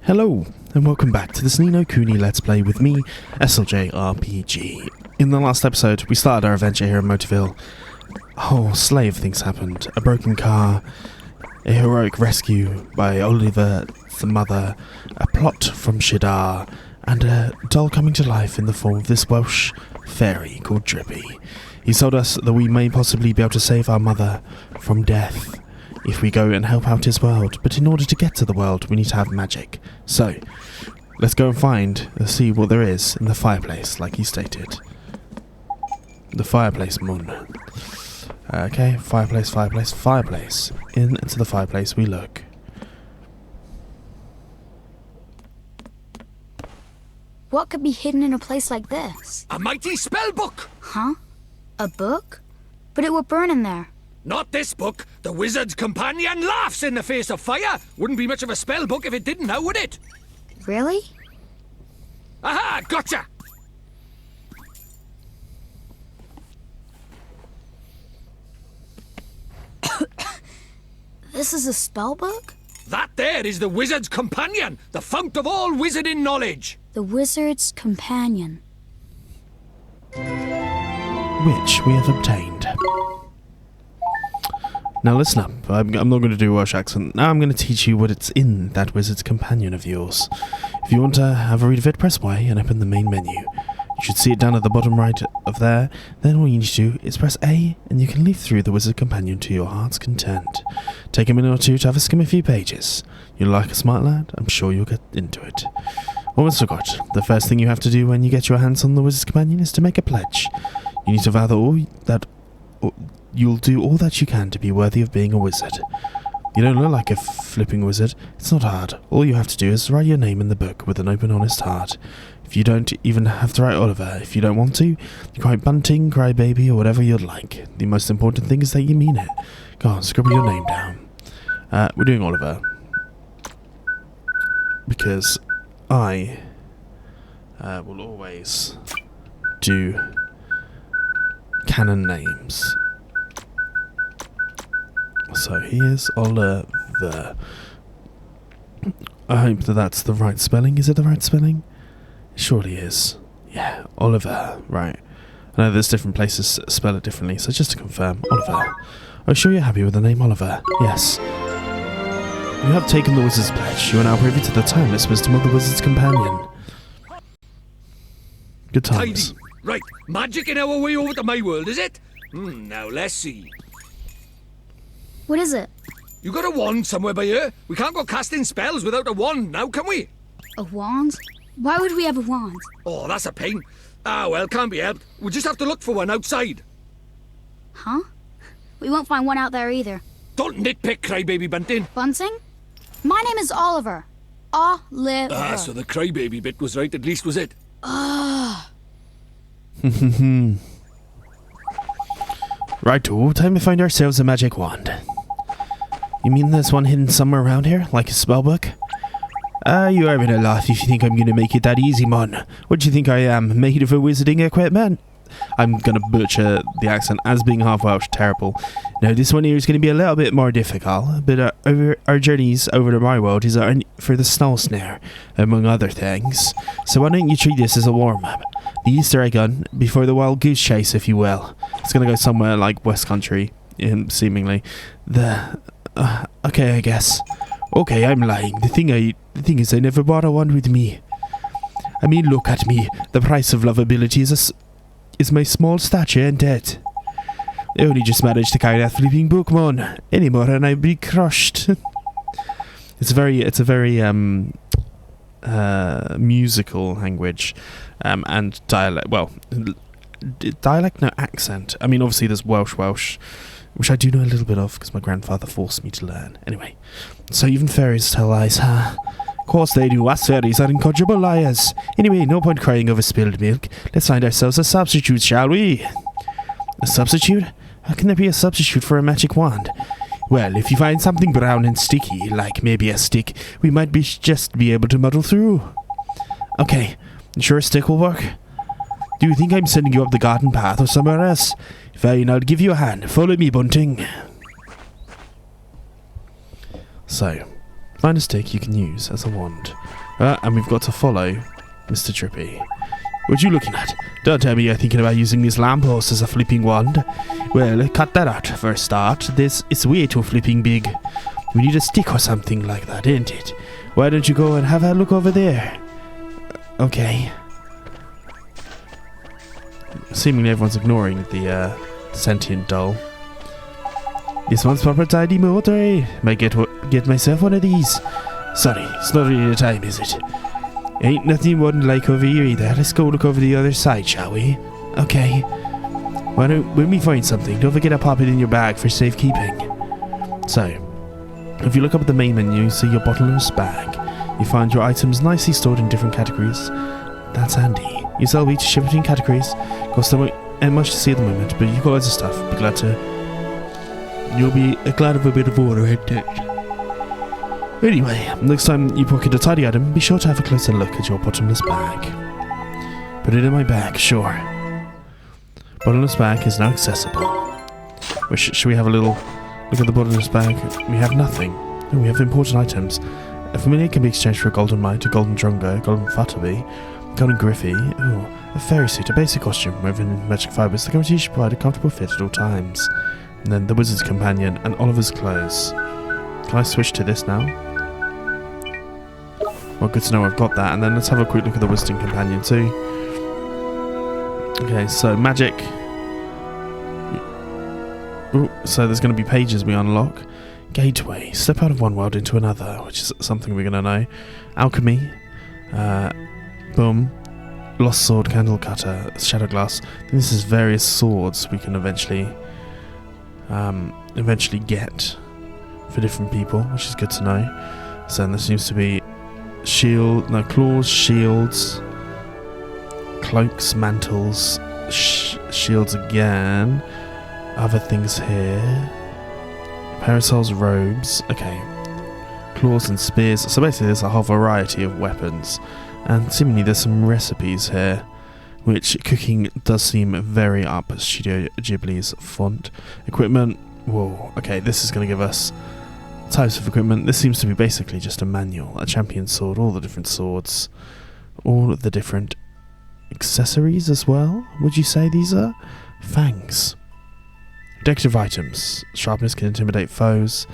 Hello, and welcome back to this Kuni Let's Play with me, SLJ RPG. In the last episode, we started our adventure here in Motorville. A whole slew of things happened. A broken car, a heroic rescue by Oliver, the mother, a plot from Shadar, and a doll coming to life in the form of this Welsh fairy called Drippy. He told us that we may possibly be able to save our mother from death if we go and help out his world, but in order to get to the world, we need to have magic. So, let's go and see what there is in the fireplace, like he stated. The fireplace, Mun. Okay, fireplace. Into the fireplace we look. What could be hidden in a place like this? A mighty spell book! Huh? A book? But it would burn in there. Not this book. The Wizard's Companion laughs in the face of fire. Wouldn't be much of a spell book if it didn't now, would it? Really? Aha! Gotcha! This is a spell book? That there is the Wizard's Companion, the fount of all wizarding knowledge. The Wizard's Companion. Which we have obtained. Now listen up, I'm not going to do a Welsh accent. Now I'm going to teach you what it's in that Wizard's Companion of yours. If you want to have a read of it, press Y and open the main menu. You should see it down at the bottom right of there. Then all you need to do is press A and you can leaf through the Wizard's Companion to your heart's content. Take a minute or two to have a skim a few pages. You're like a smart lad, I'm sure you'll get into it. Almost forgot, the first thing you have to do when you get your hands on the Wizard's Companion is to make a pledge. You need to vow that you'll do all that you can to be worthy of being a wizard. You don't look like a flipping wizard. It's not hard. All you have to do is write your name in the book with an open, honest heart. If you don't even have to write Oliver, if you don't want to, you can write Bunting, Crybaby, or whatever you'd like. The most important thing is that you mean it. Go on, scribble your name down. We're doing Oliver. Because I will always do canon names. So here's Oliver. I hope that that's the right spelling. Is it the right spelling? It surely is. Yeah, Oliver. Right. I know there's different places that spell it differently, so just to confirm, Oliver. I'm sure you're happy with the name Oliver. Yes. You have taken the Wizard's Pledge. You are now privy to the timeless wisdom of the Wizard's Companion. Good times. Tidy. Right, magic in our way over to my world, is it? Now let's see. What is it? You got a wand somewhere by here? We can't go casting spells without a wand now, can we? A wand? Why would we have a wand? Oh, that's a pain. Ah, well, can't be helped. We'll just have to look for one outside. Huh? We won't find one out there either. Don't nitpick, Crybaby Bunting. Bunting? My name is Oliver. Oliver. Ah, so the Crybaby bit was right, at least, was it? Righto, time to find ourselves a magic wand. You mean there's one hidden somewhere around here, like a spellbook? You are in a laugh if you think I'm gonna make it that easy, mon. What do you think I am, made of a wizarding equipment? I'm gonna butcher the accent as being half Welsh, terrible. Now this one here is gonna be a little bit more difficult, but our journeys over to my world is for the snow snare, among other things. So why don't you treat this as a warm-up? The Easter egg hunt before the wild goose chase, if you will. It's gonna go somewhere like West Country, seemingly. Okay, I guess. Okay, I'm lying. The thing is, I never brought a wand with me. I mean, look at me. The price of lovability is my small stature and debt. I only just managed to carry that flipping book, mon. Any more and I'd be crushed. It's a very musical language, and dialect. Well, dialect, no, accent. I mean, obviously there's Welsh, which I do know a little bit of because my grandfather forced me to learn. Anyway, so even fairies tell lies, huh? Of course they do. Us fairies are incorrigible liars. Anyway, no point crying over spilled milk. Let's find ourselves a substitute, shall we? A substitute? How can there be a substitute for a magic wand? Well, if you find something brown and sticky, like maybe a stick, we might just be able to muddle through. Okay, you sure a stick will work? Do you think I'm sending you up the garden path or somewhere else? Fine, I'll give you a hand. Follow me, Bunting. So, Find a stick you can use as a wand. And we've got to follow Mr. Trippy. What you looking at? Don't tell me you're thinking about using this lamppost as a flipping wand. Well, cut that out for a start. It's way too flipping big. We need a stick or something like that, ain't it? Why don't you go and have a look over there? Okay. Seemingly everyone's ignoring the sentient doll. This one's proper tidy motor, eh? Might get myself one of these. Sorry, it's not really the time, is it? Ain't nothing wouldn't like over here either. Let's go look over the other side, shall we? Okay. When we find something, don't forget to pop it in your bag for safekeeping. So, if you look up at the main menu, you see your bottomless bag. You find your items nicely stored in different categories. That's handy. You sell each, ship between categories. Cost them much to see at the moment, but you've got loads of stuff. You'll be glad of a bit of order, ain't it? Anyway, next time you pocket a tidy item, be sure to have a closer look at your bottomless bag. Put it in my bag, sure. Bottomless bag is now accessible. Should we have a little look at the bottomless bag? We have nothing. Oh, we have important items. A familiar can be exchanged for a golden mite, a golden drongo, a golden futterby, a golden griffey, a fairy suit, a basic costume woven in magic fibres. The guarantee should provide a comfortable fit at all times. And then the wizard's companion and Oliver's clothes. Can I switch to this now? Well, good to know I've got that. And then let's have a quick look at the wizard's companion too. Okay, so magic. Ooh, so there's going to be pages we unlock. Gateway. Step out of one world into another, which is something we're going to know. Alchemy. Boom. Lost sword, candle cutter, shadow glass. Then this is various swords we can eventually get for different people, which is good to know. So then there seems to be claws, shields, cloaks, mantles, shields again, other things here, parasols, robes, okay, claws and spears. So basically there's a whole variety of weapons, and seemingly there's some recipes here, which cooking does seem very up Studio Ghibli's font. Equipment, whoa, okay, this is going to give us types of equipment. This seems to be basically just a manual, a champion sword, all the different swords, all the different accessories as well. Would you say these are? Fangs. Decorative items. Sharpness can intimidate foes.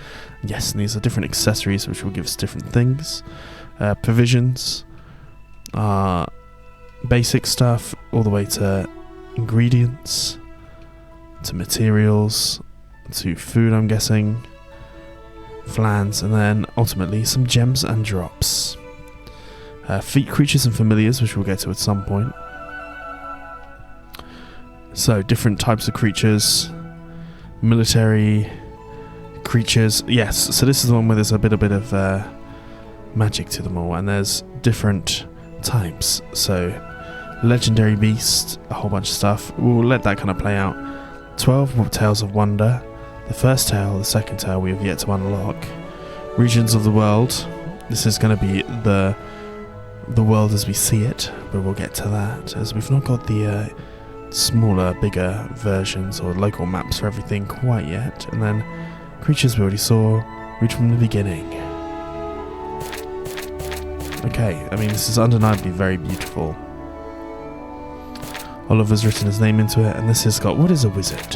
Yes, and these are different accessories which will give us different things. Provisions. Basic stuff, all the way to ingredients, to materials, to food, I'm guessing, flans, and then ultimately some gems and drops. Feat creatures and familiars, which we'll get to at some point. So, different types of creatures, military creatures. Yes, so this is the one where there's a bit of magic to them all, and there's different types. So, legendary beast, a whole bunch of stuff. We'll let that kind of play out. 12 Tales of Wonder. The first tale, the second tale we have yet to unlock. Regions of the world. This is going to be the world as we see it, but we'll get to that, as we've not got the smaller, bigger versions or local maps for everything quite yet. And then creatures we already saw. Read from the beginning. Okay, I mean, this is undeniably very beautiful. Oliver's written his name into it, and this has got, what is a wizard?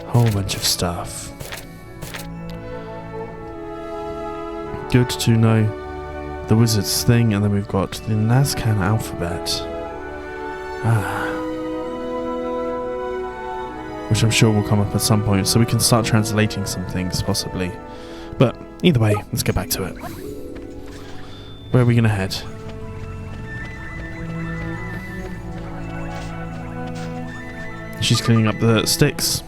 Whole bunch of stuff. Good to know the wizard's thing, and then we've got the Nazcan alphabet. Which I'm sure will come up at some point, so we can start translating some things, possibly. But, either way, let's get back to it. Where are we going to head? She's cleaning up the sticks.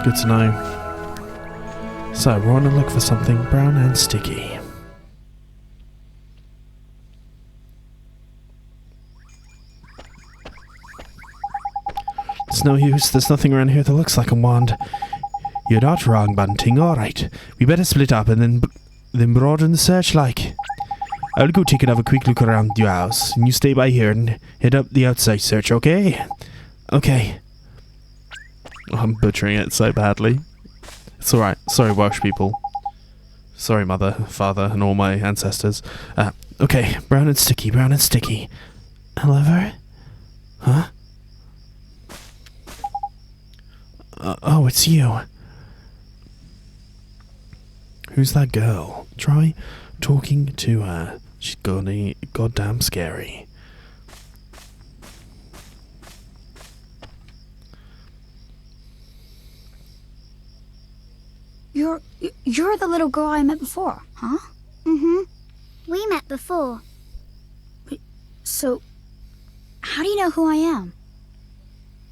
Good to know. So, we're on a look for something brown and sticky. It's no use, there's nothing around here that looks like a wand. You're not wrong, Bunting, alright. We better split up and then broaden the search like. I'll go take another quick look around your house, and you stay by here and head up the outside search, okay? Okay. I'm butchering it so badly. It's alright. Sorry, Welsh people. Sorry, mother, father, and all my ancestors. Okay, brown and sticky, brown and sticky. Oliver? Huh? Oh, it's you. Who's that girl? Try talking to her. She's goddamn scary. You're the little girl I met before, huh? Mm-hmm. We met before. So, how do you know who I am?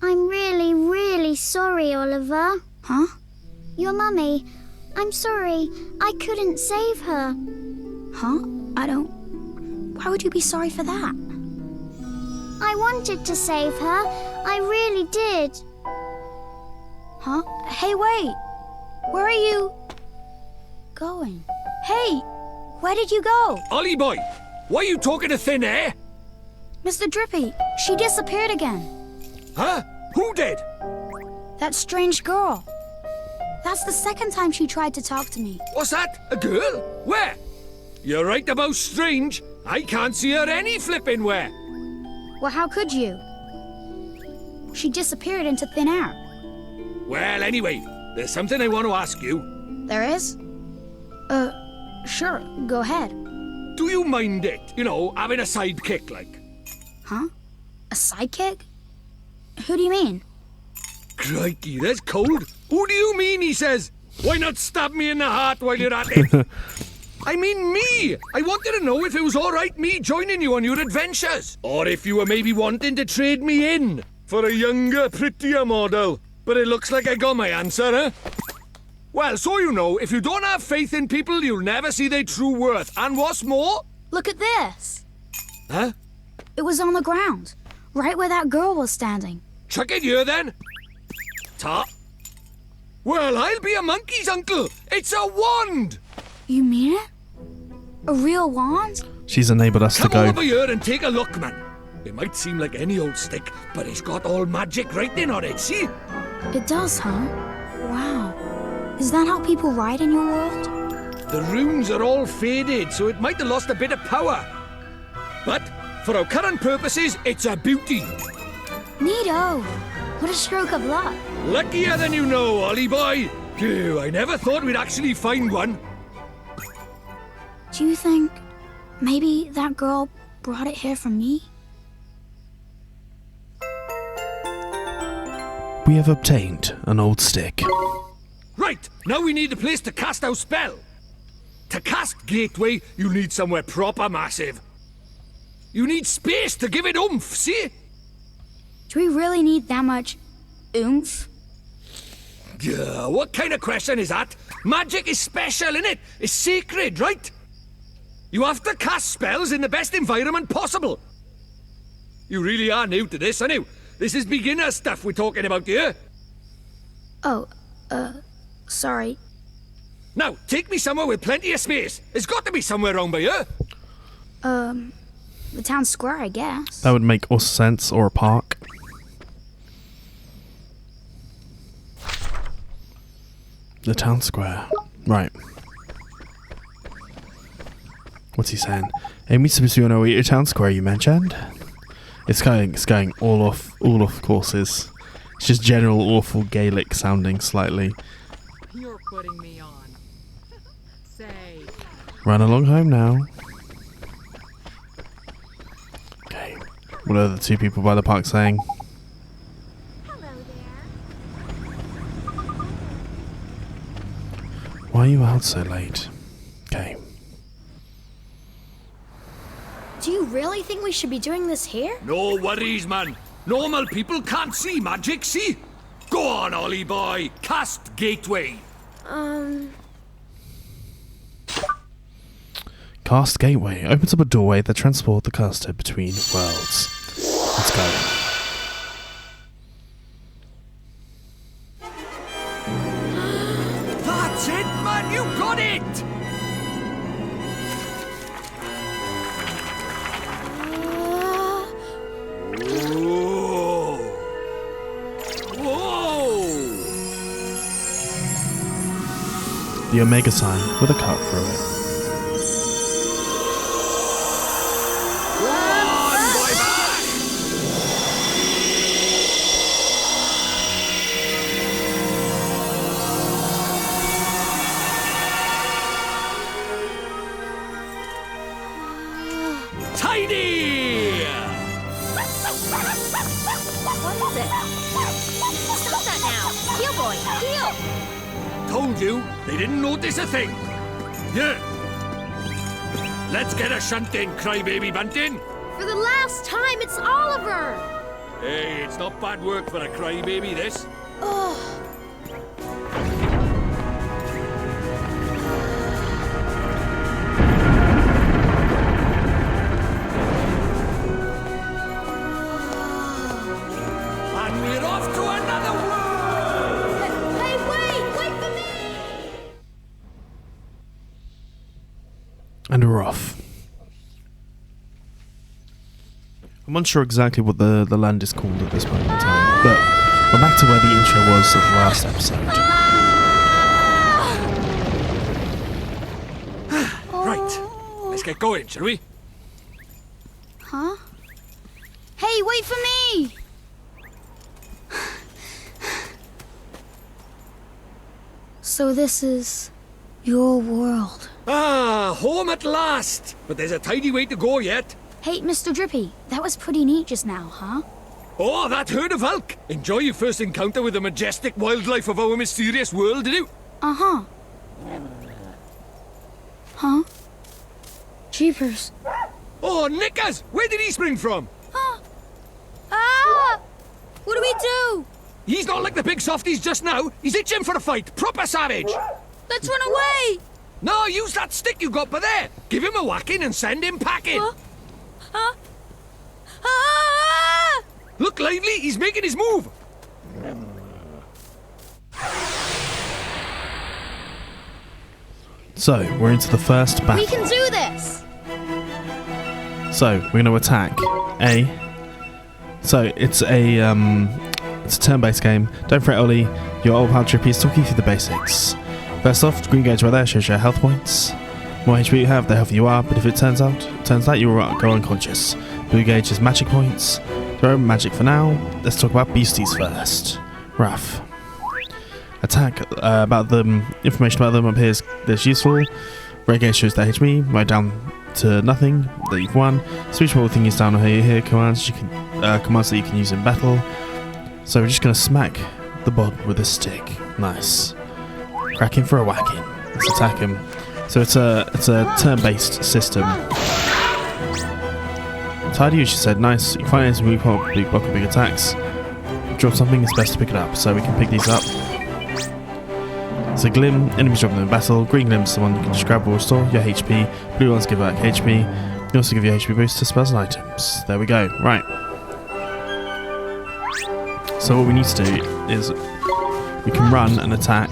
I'm really, really sorry, Oliver. Huh? Your mummy. I'm sorry. I couldn't save her. Huh? Why would you be sorry for that? I wanted to save her. I really did. Huh? Hey, wait! Where are you going? Hey! Where did you go? Ollie boy, why are you talking to thin air? Mr. Drippy, she disappeared again. Huh? Who did? That strange girl. That's the second time she tried to talk to me. What's that? A girl? Where? You're right about strange. I can't see her any flipping where. Well, how could you? She disappeared into thin air. Well, anyway, there's something I want to ask you. There is? Sure, go ahead. Do you mind it? You know, having a sidekick like? Huh? A sidekick? Who do you mean? Crikey, that's cold. Who do you mean, he says? Why not stab me in the heart while you're at it? I mean me! I wanted to know if it was alright me joining you on your adventures. Or if you were maybe wanting to trade me in for a younger, prettier model. But it looks like I got my answer, huh? Well, so you know, if you don't have faith in people, you'll never see their true worth. And what's more... Look at this. Huh? It was on the ground, right where that girl was standing. Chuck it here, then. Ta. Well, I'll be a monkey's uncle. It's a wand! You mean it? A real wand? She's enabled us to Come go. over here and take a look, man. It might seem like any old stick, but it's got all magic writing on it, see? It does, huh? Wow. Is that how people write in your world? The runes are all faded, so it might have lost a bit of power. But, for our current purposes, it's a beauty. Neato. What a stroke of luck. Luckier than you know, Ollie boy. Phew, I never thought we'd actually find one. Do you think maybe that girl brought it here for me? We have obtained an old stick. Right, now we need a place to cast our spell. To cast Gateway, you need somewhere proper massive. You need space to give it oomph, see? Do we really need that much oomph? Yeah, what kind of question is that? Magic is special, innit? It's sacred, right? You have to cast spells in the best environment possible. You really are new to this, aren't you? This is beginner stuff we're talking about here. Oh, sorry. Now, take me somewhere with plenty of space. There's got to be somewhere around by here. The town square, I guess. That would make all sense, or a park. The town square. Right. What's he saying? Hey, we supposed to know your town square you mentioned? It's going all off courses. It's just general awful Gaelic sounding slightly. You're putting me on. Say. Run along home now. Okay. What are the two people by the park saying? Hello there. Why are you out so late? Okay. Do you really think we should be doing this here? No worries, man. Normal people can't see magic, see? Go on, Ollie boy. Cast Gateway. Cast Gateway opens up a doorway that transports the caster between worlds. Let's go. That's it, man. You got it. Whoa. Whoa. the Omega sign with a cut through it. Tidy! What is it? Stop that now! Heel, boy! Heel! Told you, they didn't notice a thing. Yeah. Let's get a shunt in, crybaby bunting. For the last time, it's Oliver! Hey, it's not bad work for a crybaby, this. Oh. And we're off to another world! Hey, wait! Wait for me! And we're off. I'm unsure exactly what the land is called at this point in time, but we're back to where the intro was of the last episode. Right, let's get going, shall we? Huh? Hey, wait for me! So this is your world. Ah, home at last! But there's a tidy way to go yet. Hey, Mr. Drippy, that was pretty neat just now, huh? Oh, that herd of elk! Enjoy your first encounter with the majestic wildlife of our mysterious world, did you? Uh-huh. Huh? Jeepers. Oh, Nickers! Where did he spring from? Ah! What do we do? He's not like the big softies just now. He's itching for a fight. Proper savage. Let's run away! No, use that stick you got by there. Give him a whacking and send him packing. Ah! Look lively, he's making his move. So, we're into the first battle. We can do this! So, we're going to attack A. So, it's a turn-based game. Don't fret, Ollie. Your old pal Trippy is talking through the basics. First off, green gauge right there shows your health points. More HP you have, the healthier you are, but if it turns out you will go unconscious. Blue gauge is magic points. Throw magic for now. Let's talk about beasties first. Rough. Attack, about them, information about them up here is that's useful. Red gauge shows their HP, right down to nothing, that you've won. Speech bubble thing is down here, commands you can commands that you can use in battle. So we're just gonna smack the bod with a stick. Nice. Crack him for a whacking. Let's attack him. So it's a turn-based system. Tidy, she said, nice. You find enemies weak block with big attacks. Drop something, it's best to pick it up. So we can pick these up. So Glim, enemies drop them in battle. Green Glim's the one you can just grab or restore your HP. Blue ones give back HP. You also give your HP boost to spells and items. There we go. Right. So what we need to do is we can run and attack.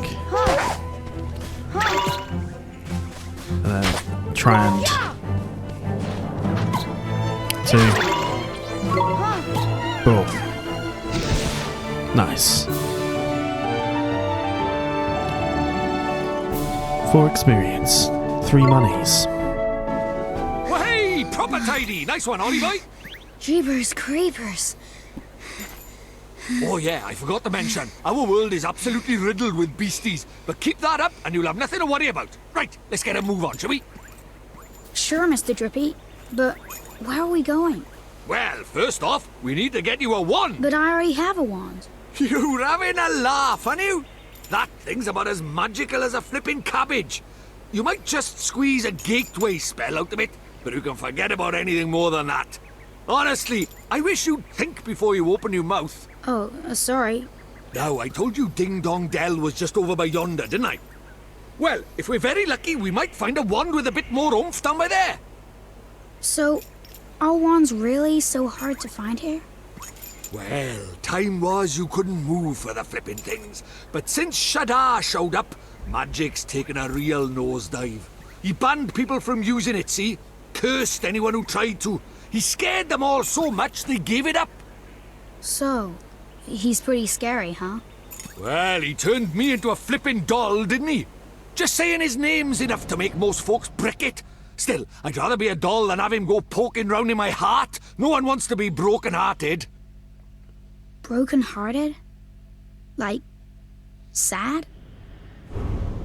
And then try and boom. Nice. 4 experience, 3 monies. Well, hey, proper tidy. Nice one, Ollie boy. Jeepers creepers. Oh yeah, I forgot to mention. Our world is absolutely riddled with beasties. But keep that up and you'll have nothing to worry about. Right, let's get a move on, shall we? Sure, Mr. Drippy, but where are we going? Well, first off, we need to get you a wand. But I already have a wand. You're having a laugh, aren't you? That thing's about as magical as a flipping cabbage. You might just squeeze a gateway spell out of it, but you can forget about anything more than that. Honestly, I wish you'd think before you open your mouth. Oh, sorry. Now, I told you Ding Dong Dell was just over by yonder, didn't I? Well, if we're very lucky, we might find a wand with a bit more oomph down by there. So, are wands really so hard to find here? Well, time was you couldn't move for the flipping things. But since Shadar showed up, magic's taken a real nosedive. He banned people from using it, see? Cursed anyone who tried to. He scared them all so much they gave it up. So, he's pretty scary, huh? Well, he turned me into a flipping doll, didn't he? Just saying his name's enough to make most folks brick it. Still, I'd rather be a doll than have him go poking round in my heart. No one wants to be broken-hearted. Broken-hearted? Like, sad?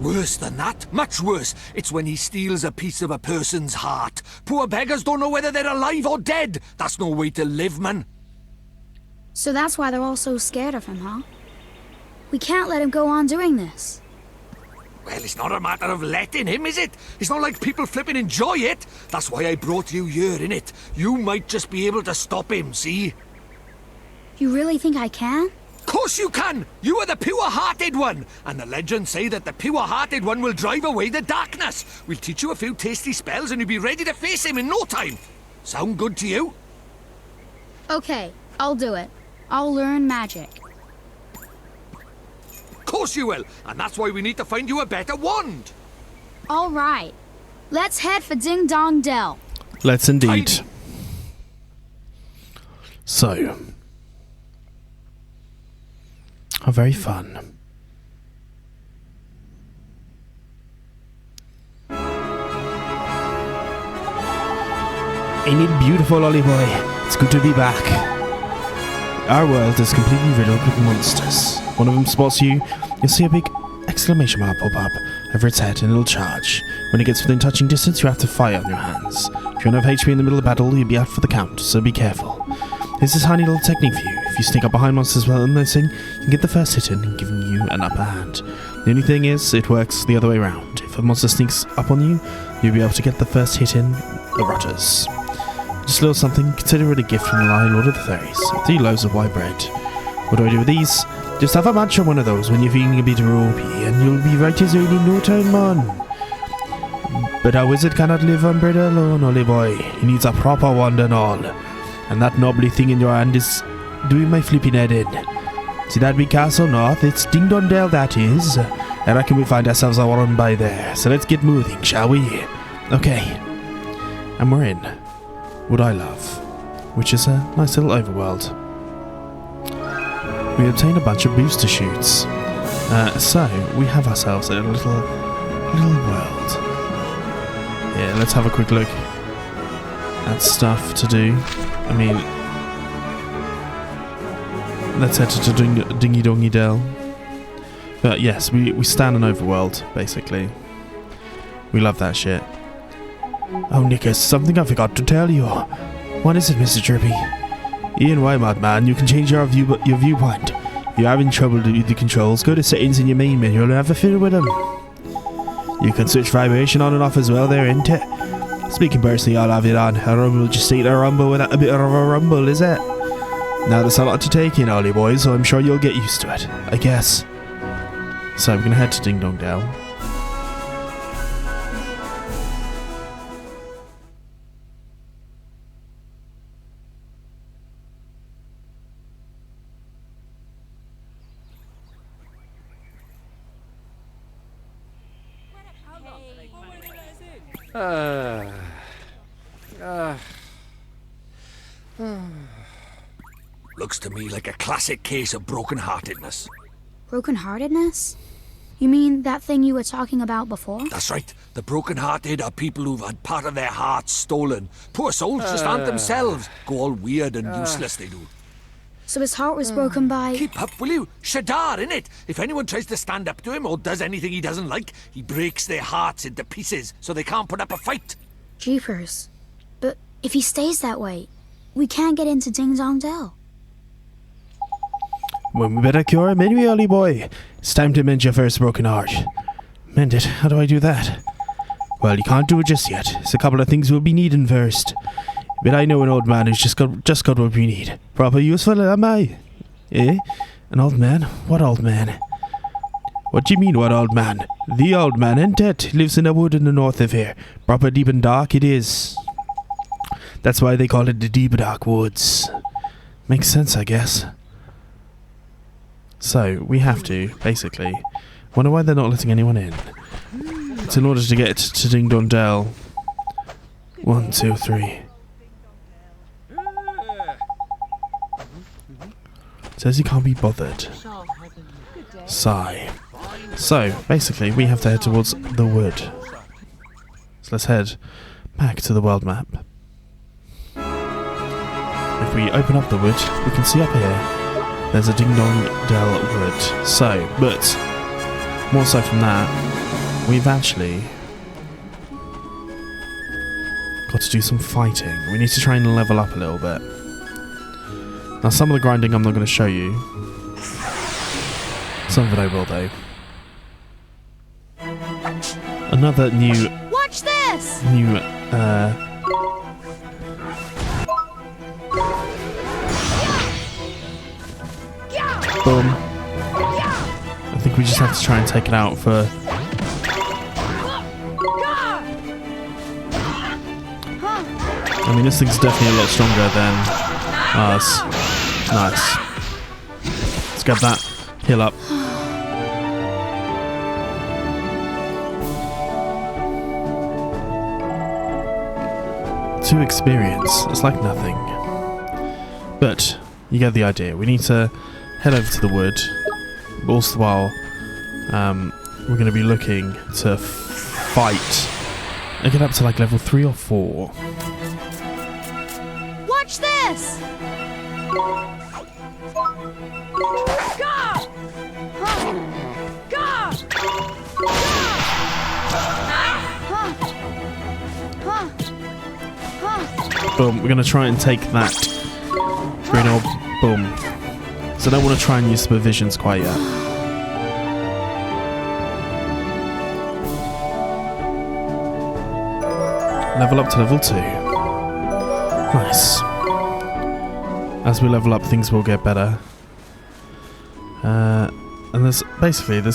Worse than that, much worse. It's when he steals a piece of a person's heart. Poor beggars don't know whether they're alive or dead. That's no way to live, man. So that's why they're all so scared of him, huh? We can't let him go on doing this. Well, it's not a matter of letting him, is it? It's not like people flipping enjoy it. That's why I brought you here, innit? You might just be able to stop him, see? You really think I can? Of course you can! You are the pure-hearted one! And the legends say that the pure-hearted one will drive away the darkness. We'll teach you a few tasty spells and you'll be ready to face him in no time. Sound good to you? Okay, I'll do it. I'll learn magic. Of course you will, and that's why we need to find you a better wand. All right. Let's head for Ding Dong Dell. Let's indeed. So, how very fun. Ain't it beautiful, Ollie boy? It's good to be back. Our world is completely riddled with monsters. One of them spots you, you'll see a big exclamation mark pop up over its head and it'll charge. When it gets within touching distance, you have to fire on your hands. If you don't have HP in the middle of battle, you'll be out for the count, so be careful. Here's this handy little technique for you. If you sneak up behind monsters while missing, you can get the first hit in, giving you an upper hand. The only thing is, it works the other way around. If a monster sneaks up on you, you'll be able to get the first hit in the rutters. Just a little something, consider it a gift from the Lion Lord of the Fairies. 3 loaves of white bread. What do I do with these? Just have a munch on one of those when you're feeling a bit ropey, and you'll be right as rain in no time, man. But a wizard cannot live on bread alone, Ollie boy. He needs a proper wand and all. And that knobbly thing in your hand is doing my flipping head in. See that big castle north? It's Ding Dong Dell, that is. I reckon we find ourselves a one by there. So let's get moving, shall we? Okay. And we're in Wood I Love, which is a nice little overworld. We obtain a bunch of booster shoots. So we have ourselves a little world. Yeah, let's have a quick look at stuff to do. I mean, let's head to Dingy Dongy Dell. But yes, we stand an overworld, basically. We love that shit. Oh, Nickers, something I forgot to tell you. What is it, Mr. Trippy? Ian Wymart, man, you can change your viewpoint. If you're having trouble with the controls, go to settings in your main menu and have a fiddle with them. You can switch vibration on and off as well there, ain't it? Speaking personally, I'll have it on. A rumble just ain't a rumble without a bit of a rumble, is it? Now there's a lot to take in, Ollie boys, so I'm sure you'll get used to it, I guess. So we're gonna head to Ding Dong Dell. Looks to me like a classic case of broken-heartedness. Broken-heartedness? You mean that thing you were talking about before? That's right. The broken-hearted are people who've had part of their hearts stolen. Poor souls just aren't themselves. Go all weird and useless, they do. So his heart was broken by... Keep up, will you? Shadar, innit? If anyone tries to stand up to him or does anything he doesn't like, he breaks their hearts into pieces so they can't put up a fight. Jeepers. But if he stays that way, we can't get into Ding Dong Dell. Well, we better cure him anyway, Ollie boy. It's time to mend your first broken heart. Mend it? How do I do that? Well, you can't do it just yet. There's a couple of things we'll be needing first. But I know an old man who's just got what we need. Proper useful, am I? Eh? An old man? What old man? What do you mean, what old man? The old man, ain't it? Lives in a wood in the north of here. Proper deep and dark it is. That's why they call it the Deep Dark Woods. Makes sense, I guess. So, we have to, basically... Wonder why they're not letting anyone in. It's in order to get to Ding Dong Dell. 1, 2, 3. Says he can't be bothered. Sigh. So, basically, we have to head towards the wood. So let's head back to the world map. If we open up the wood, we can see up here, there's a Ding Dong Dell wood. So, but, more so from that, we've actually got to do some fighting. We need to try and level up a little bit. Now, some of the grinding I'm not going to show you. Some of it I will, though. Another new... Watch this! New, boom. I think we just have to try and take it out for... I mean, this thing's definitely a lot stronger than ours. Nice. Let's get that. Heal up. To experience, it's like nothing. But you get the idea. We need to head over to the wood. All the while, we're going to be looking to fight and get up to like level 3 or 4. Watch this! Boom, we're going to try and take that green orb. Boom. So I don't want to try and use supervisions quite yet. Level up to level 2. Nice. As we level up, things will get better. And there's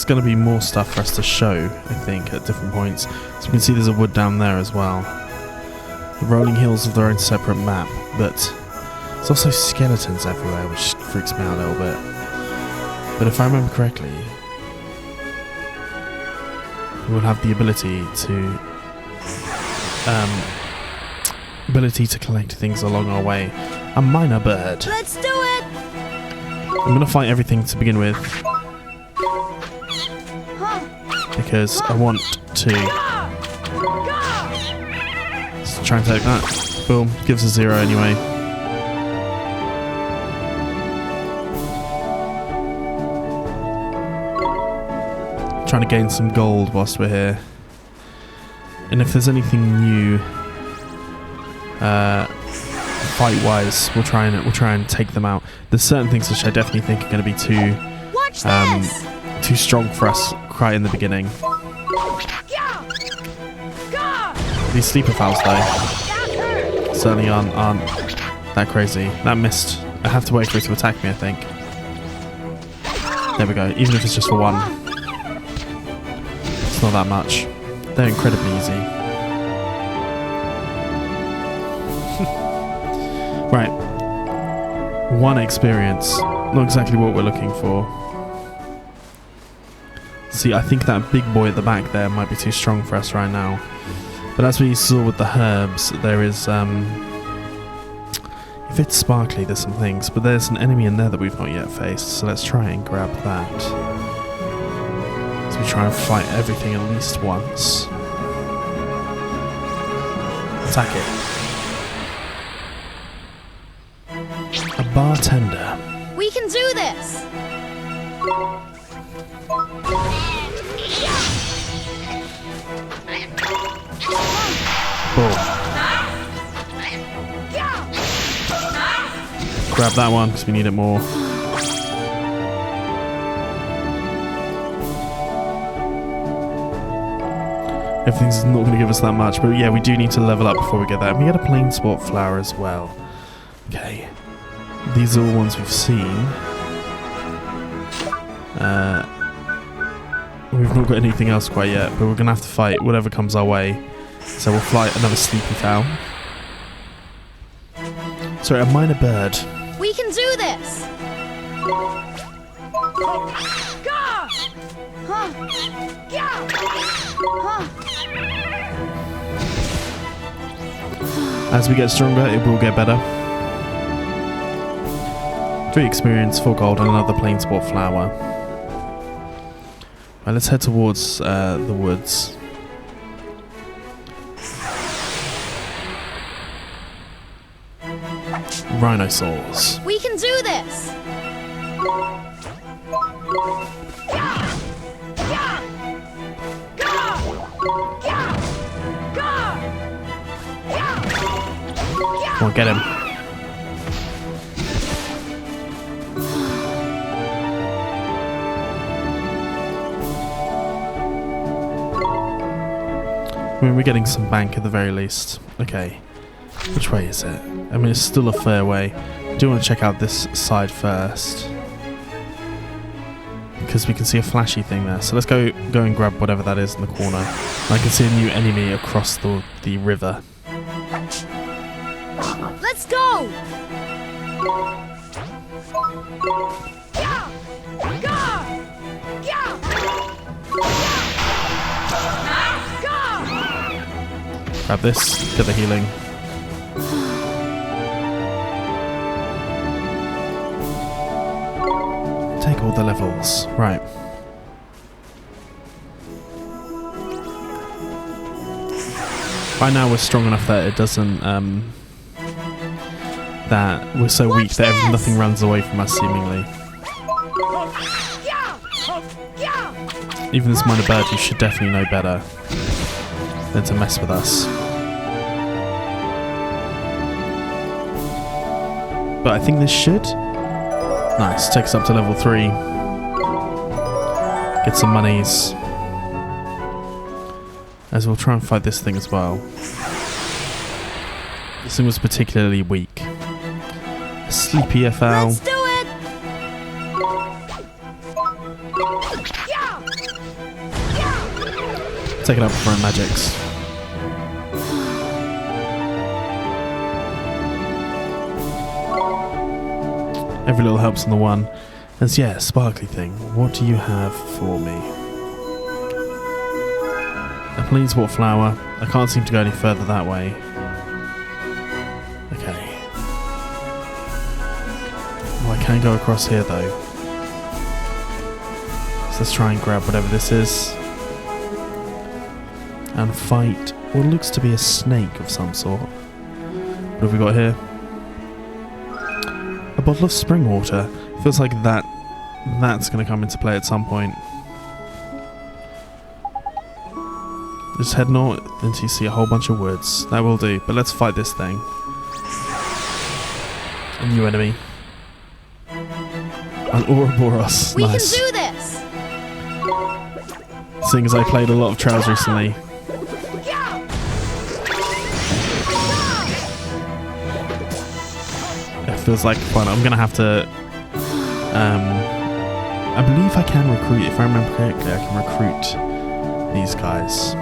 going to be more stuff for us to show, I think, at different points. So we can see there's a wood down there as well. The rolling hills have their own separate map, but there's also skeletons everywhere, which freaks me out a little bit. But if I remember correctly, we will have the ability to collect things along our way. A minor bird. Let's do it! I'm gonna fight everything to begin with, because I want to. Let's try and take that. Boom. Gives us 0 anyway. Trying to gain some gold whilst we're here. And if there's anything new, fight-wise, we'll try and take them out. There's certain things which I definitely think are going to be too strong for us right in the beginning. These sleeper fowls, though, certainly aren't that crazy. That missed. I have to wait for it to attack me, I think. There we go. Even if it's just for one, it's not that much. They're incredibly easy. Right. 1 experience. Not exactly what we're looking for. See, I think that big boy at the back there might be too strong for us right now. But as we saw with the herbs, there is, if it's sparkly, there's some things. But there's an enemy in there that we've not yet faced. So let's try and grab that. So we try and fight everything at least once. Attack it. A bartender. We can do this! Boom. Grab that one because we need it more. Everything's not going to give us that much, but yeah, we do need to level up before we get that. And we get a plain sport flower as well. Okay. These are all ones we've seen. We've not got anything else quite yet, but we're going to have to fight whatever comes our way. So we'll fly another sleepy fowl. Sorry, a minor bird. We can do this! As we get stronger, it will get better. 3 experience, 4 gold, and another plain sport flower. Right, let's head towards the woods. Rhinosaurs. We can do this! Come on, get him. I mean, we're getting some bank at the very least. Okay. Which way is it? I mean, it's still a fair way. I do want to check out this side first. Because we can see a flashy thing there. So let's go and grab whatever that is in the corner. I can see a new enemy across the river. Let's go! Grab this, get the healing. Take all the levels. Right. Right now we're strong enough that it doesn't, that we're so weak that nothing runs away from us seemingly. Even this minor bird, you should definitely know better than to mess with us. But I think this should. Nice, take us up to level 3. Get some monies. As we'll try and fight this thing as well. This thing was particularly weak. A sleepy FL. Let's do it! Take it up for our magics. Every little helps on the one. As yeah, sparkly thing. What do you have for me? A please what flower? I can't seem to go any further that way. Okay. Oh, I can go across here though. So let's try and grab whatever this is. And fight what looks to be a snake of some sort. What have we got here? A bottle of spring water. Feels like that's going to come into play at some point. Just head north until you see a whole bunch of woods. That will do, but let's fight this thing. A new enemy. An Ouroboros. We Nice. can do this! Seeing as I played a lot of Trials recently. It feels like fun. I'm going to have to... I believe I can recruit, if I remember correctly, I can recruit these guys.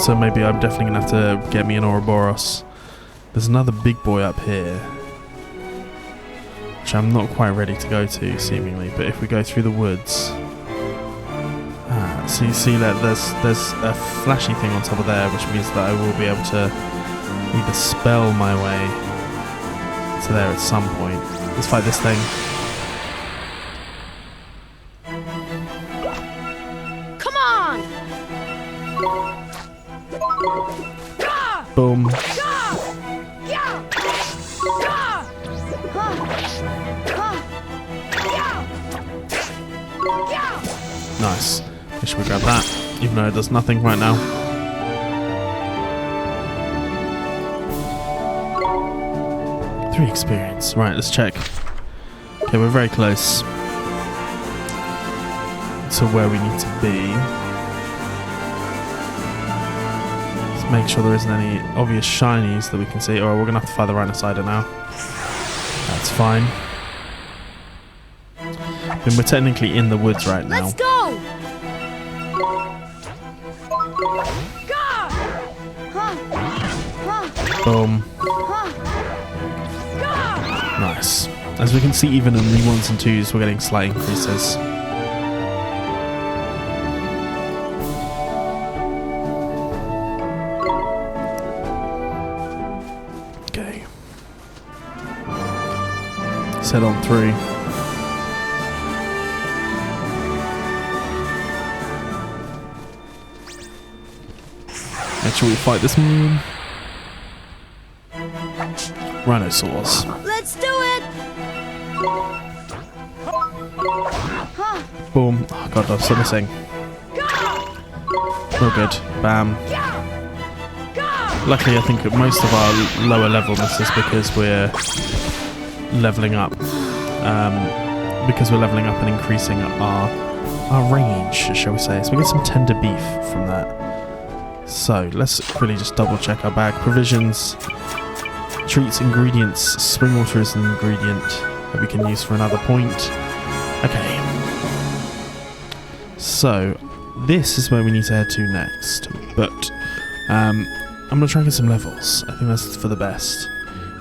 So maybe I'm definitely going to have to get me an Ouroboros. There's another big boy up here, which I'm not quite ready to go to, seemingly. But if we go through the woods... so you see that there's a flashy thing on top of there, which means that I will be able to either spell my way to there at some point. Let's fight this thing. Come on! Boom. Nice. Should we grab that? Even though it does nothing right now. Three experience. Right, let's check. Okay, we're very close to where we need to be. Let's make sure there isn't any obvious shinies that we can see. Or we're going to have to fight the Rhinocider now. That's fine. I mean, we're technically in the woods right now. Let's go! Boom. Nice. As we can see, even in the 1s and 2s, we're getting slight increases. Okay. Let's head on through. Make sure we fight this moon. Rhinosaurs. Let's do it! Boom. Oh god, I'm still missing. Real good. Bam. Luckily, I think most of our lower level misses because we're leveling up. Because we're leveling up and increasing our range, shall we say. So we get some tender beef from that. So let's really just double check our bag. Provisions, treats, ingredients. Spring water is an ingredient that we can use for another point. Okay. So this is where we need to head to next. But I'm going to try and get some levels. I think that's for the best.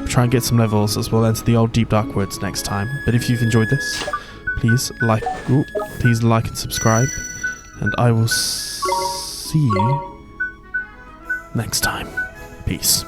Try and get some levels as we'll enter the old deep dark woods next time. But if you've enjoyed this, please like and subscribe, and I will see you next time. Peace.